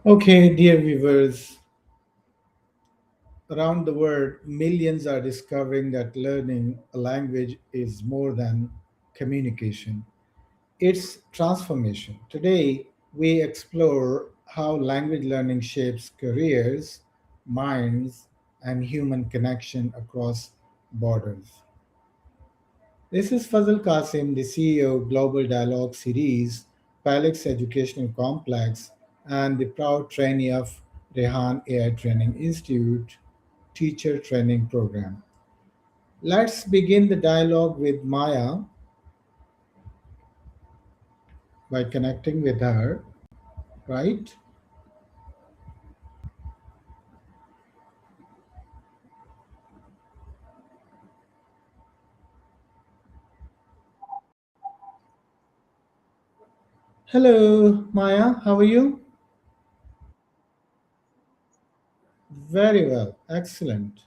Okay, dear viewers, around the world, millions are discovering that learning a language is more than communication, it's transformation. Today, we explore how language learning shapes careers, minds, and human connection across borders. This is Fazil Qasim, the CEO of Global Dialogue Series, Palix Educational Complex, and the proud trainee of Rehan AI Training Institute Teacher Training Program. Let's begin the dialogue with Maya by connecting with her, right? Hello, Maya, how are you? Very well, excellent.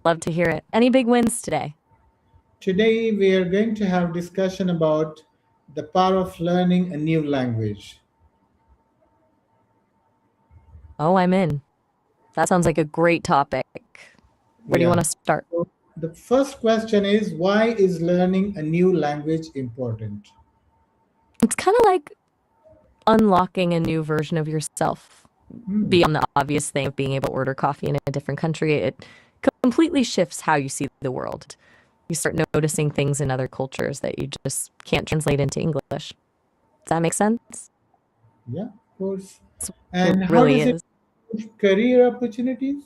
Love to hear it. Any big wins today? Today we are going to have discussion about the power of learning a new language. Oh, I'm in. That sounds like a great topic. Where do you want Yeah. to start? So the first question is, why is learning a new language important? It's kind of like unlocking a new version of yourself Hmm. beyond the obvious thing of being able to order coffee in a different country. It completely shifts how you see the world. You start noticing things in other cultures that you just can't translate into English. Does that make sense? Yeah, of course. It And how really does it is. improve career opportunities?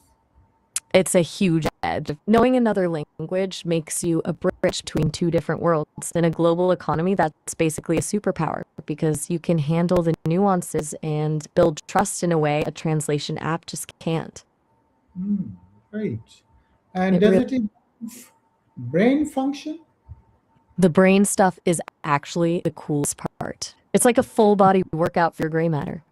It's a huge edge. Knowing another language makes you a bridge between two different worlds. In a global economy, that's basically a superpower because you can handle the nuances and build trust in a way a translation app just can't. Hmm. Right. And It does really it improve brain function? The brain stuff is actually the coolest part. It's like a full body workout for your gray matter.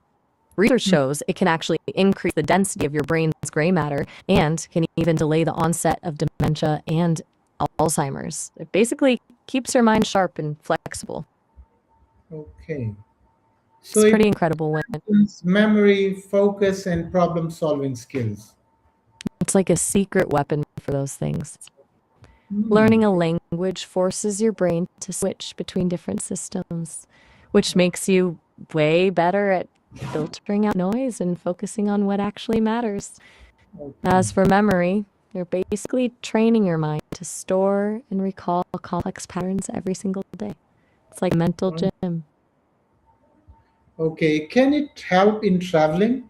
Research Hmm. shows it can actually increase the density of your brain's gray matter and can even delay the onset of dementia and Alzheimer's. It basically keeps your mind sharp and flexible. Okay. So It's it pretty incredible when improves memory, focus, and problem solving skills. it's like a secret weapon for those things. Hmm. Learning a language forces your brain to switch between different systems, which makes you way better at filtering out noise and focusing on what actually matters. Okay. As for memory, you're basically training your mind to store and recall complex patterns every single day. It's like a mental gym. Okay. Can it help in traveling?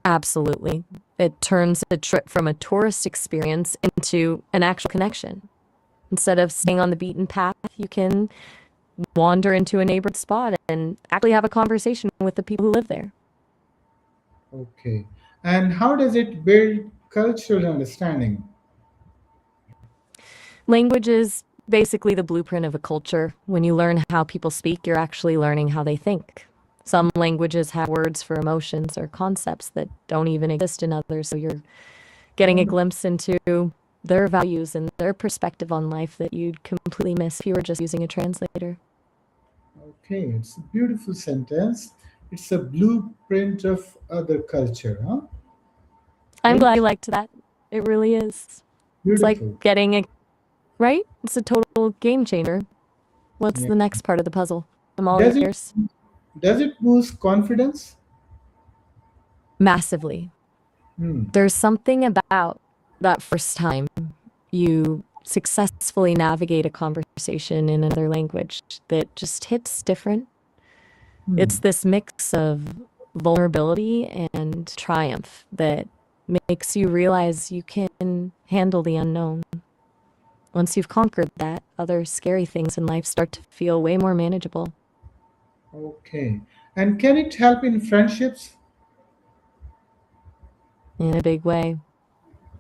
Absolutely. It turns a trip from a tourist experience into an actual connection. Instead of staying on the beaten path, you can wander into a neighborhood spot and actually have a conversation with the people who live there. Okay. And how does it build cultural understanding? Language is basically the blueprint of a culture. When you learn how people speak, you're actually learning how they think. Some languages have words for emotions or concepts that don't even exist in others, so you're getting a Wonderful. glimpse into their values and their perspective on life that you'd completely miss if you were just using a translator. Okay. It's a beautiful sentence. It's a blueprint of other culture, huh? I'm glad you Right? liked that. It really is. It's like Beautiful. getting a right? It's a total game changer. What's Yeah. the next part of the puzzle? I'm all Does it ears. does it boost confidence? Massively. Hmm. There's something about that first time you successfully navigate a conversation in another language that just hits different. Hmm. It's this mix of vulnerability and triumph that makes you realize you can handle the unknown. Once you've conquered that, other scary things in life start to feel way more manageable. Okay. And can it help in friendships? In a big way.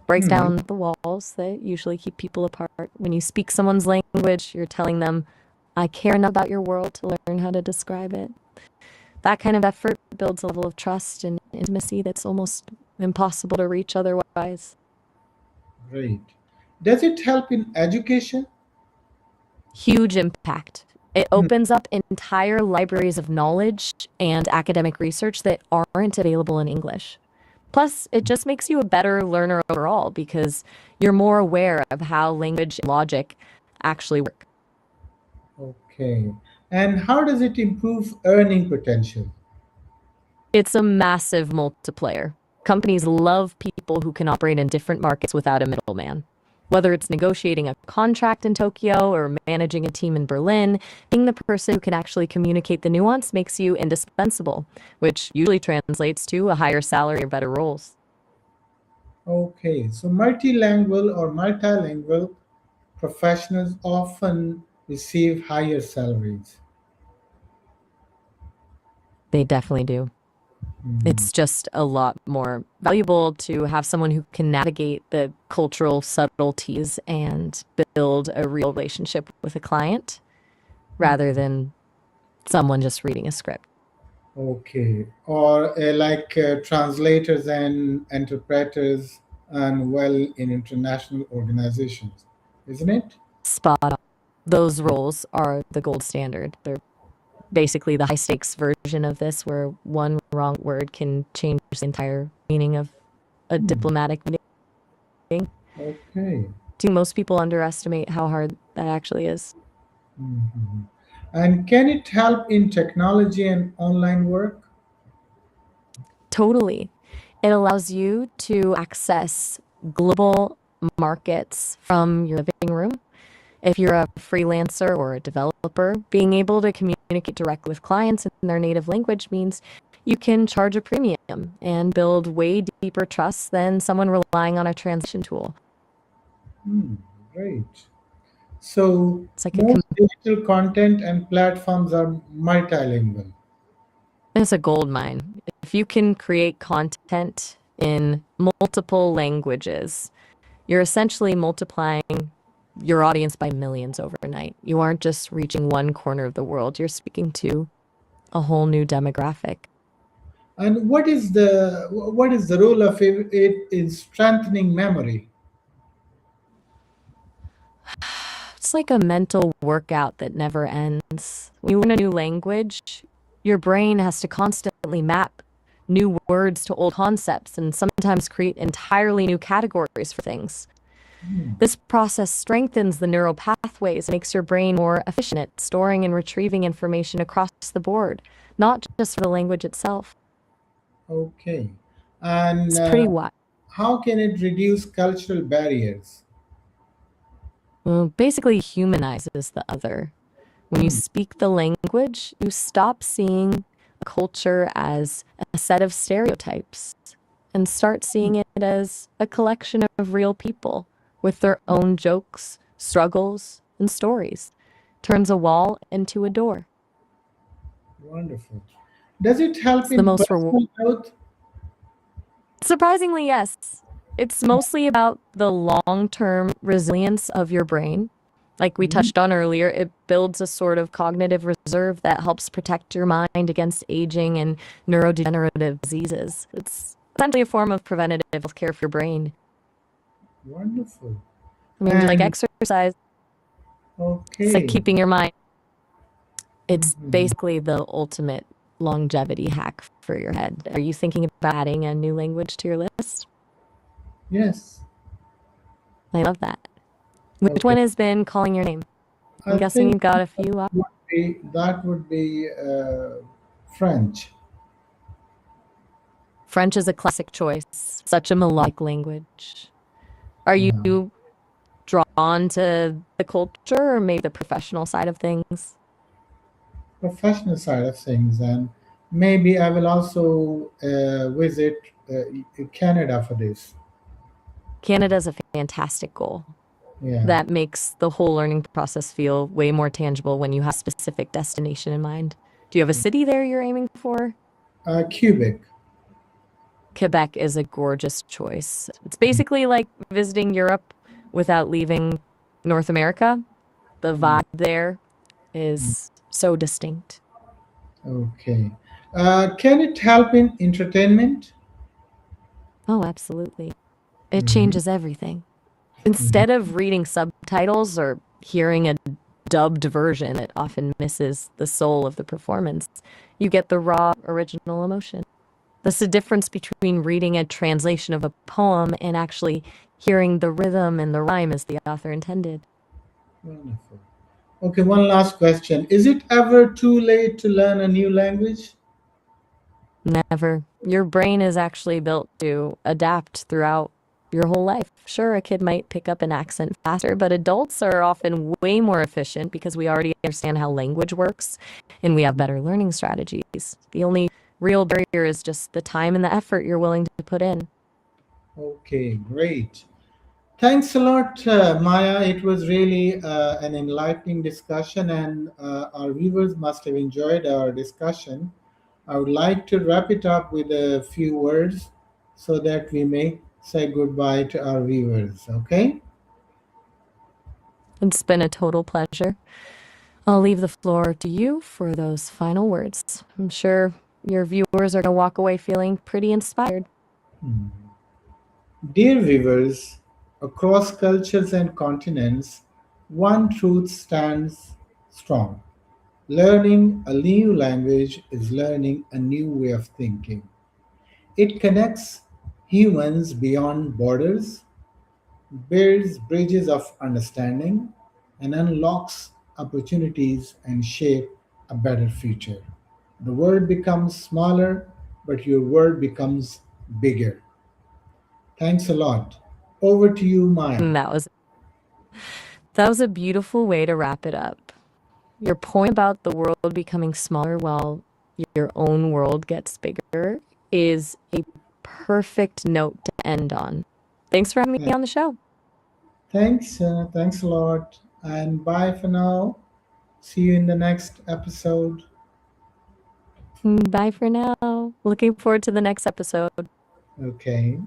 Breaks Hmm. down the walls that usually keep people apart. When you speak someone's language, you're telling them, I care enough about your world to learn how to describe it. That kind of effort builds a level of trust and intimacy that's almost impossible to reach otherwise. Great. Does it help in education? Huge impact. It Hmm. opens up entire libraries of knowledge and academic research that aren't available in English. Plus, it just makes you a better learner overall because you're more aware of how language and logic actually work. Okay. And how does it improve earning potential? It's a massive multiplier. Companies love people who can operate in different markets without a middleman. Whether it's negotiating a contract in Tokyo or managing a team in Berlin, being the person who can actually communicate the nuance makes you indispensable, which usually translates to a higher salary or better roles. Okay. So multilingual or multilingual professionals often receive higher salaries. They definitely do. Hmm. It's just a lot more valuable to have someone who can navigate the cultural subtleties and build a real relationship with a client rather than someone just reading a script. Okay. Or like translators and interpreters and well in international organizations, isn't it? Spot on. Those roles are the gold standard. They're basically the high stakes version of this, where one wrong word can change the entire meaning of a Hmm. diplomatic meeting. Okay. Do most people underestimate how hard that actually is? Mhm. And can it help in technology and online work? Totally. It allows you to access global markets from your living room. If you're a freelancer or a developer, being able to communicate directly with clients in their native language means you can charge a premium and build way deeper trust than someone relying on a translation tool. Hmm, great. So It's like most digital content and platforms are multilingual. it's a gold mine. If you can create content in multiple languages, you're essentially multiplying your audience by millions overnight. You aren't just reaching one corner of the world, you're speaking to a whole new demographic. And what is the role of it in strengthening memory? It's like a mental workout that never ends. When you learn a new language, your brain has to constantly map new words to old concepts and sometimes create entirely new categories for things. Hmm, This process strengthens the neural pathways, makes your brain more efficient at storing and retrieving information across the board, not just for the language itself. okay. And It's pretty wild. how can it reduce cultural barriers? Basically humanizes the other. When you Hmm, speak the language, you stop seeing a culture as a set of stereotypes and start seeing it as a collection of real people with their own jokes, struggles, and stories. Turns a wall into a door. wonderful. Does it help It's the in most rewarding. personal growth? Surprisingly, yes. It's mostly about the long term resilience of your brain. Like we Hmm, touched on earlier, it builds a sort of cognitive reserve that helps protect your mind against aging and neurodegenerative diseases. It's essentially a form of preventative healthcare for your brain. wonderful. I mean, just like And exercise, it's like okay. keeping your mind. It's Mhm. basically the ultimate longevity hack for your head. Are you thinking about adding a new language to your list? Yes. I love that. Which Okay. one has been calling your name? I'm I guessing think you've got a few up. that would be French. French is a classic choice, such a melodic language. Are Yeah. you drawn to the culture or maybe the professional side of things? Professional side of things, and maybe I will also visit Canada for this. Canada's a fantastic goal. Yeah. That makes the whole learning process feel way more tangible when you have a specific destination in mind. Do you have a city there you're aiming for? Quebec. Quebec is a gorgeous choice. It's basically like visiting Europe without leaving North America. The Mm, vibe there is so distinct. okay. Can it help in entertainment? Oh, absolutely. It Hmm. changes everything. Instead of reading subtitles or hearing a dubbed version, it often misses the soul of the performance. You get the raw original emotion. That's the difference between reading a translation of a poem and actually hearing the rhythm and the rhyme as the author intended. Wonderful. Okay, one last question. Is it ever too late to learn a new language? Never. Your brain is actually built to adapt throughout your whole life. Sure, a kid might pick up an accent faster, but adults are often way more efficient because we already understand how language works and we have better learning strategies. The only real barrier is just the time and the effort you're willing to put in. Okay, great. Thanks a lot, Maya. It was really an enlightening discussion, and our viewers must have enjoyed our discussion. I would like to wrap it up with a few words so that we may say goodbye to our viewers. Okay? It's been a total pleasure. I'll leave the floor to you for those final words. I'm sure your viewers are going to walk away feeling pretty inspired. Hmm. Dear viewers, across cultures and continents, one truth stands strong. Learning a new language is learning a new way of thinking. It connects humans beyond borders, builds bridges of understanding, and unlocks opportunities and shape a better future. The world becomes smaller, but your world becomes bigger. Thanks a lot. Over to you, Maya. And that was a beautiful way to wrap it up. Your point about the world becoming smaller while your own world gets bigger is a perfect note to end on. Thanks for having me Th- on the show. Thanks a lot, and bye for now. See you in the next episode. Bye for now. Looking forward to the next episode. Okay.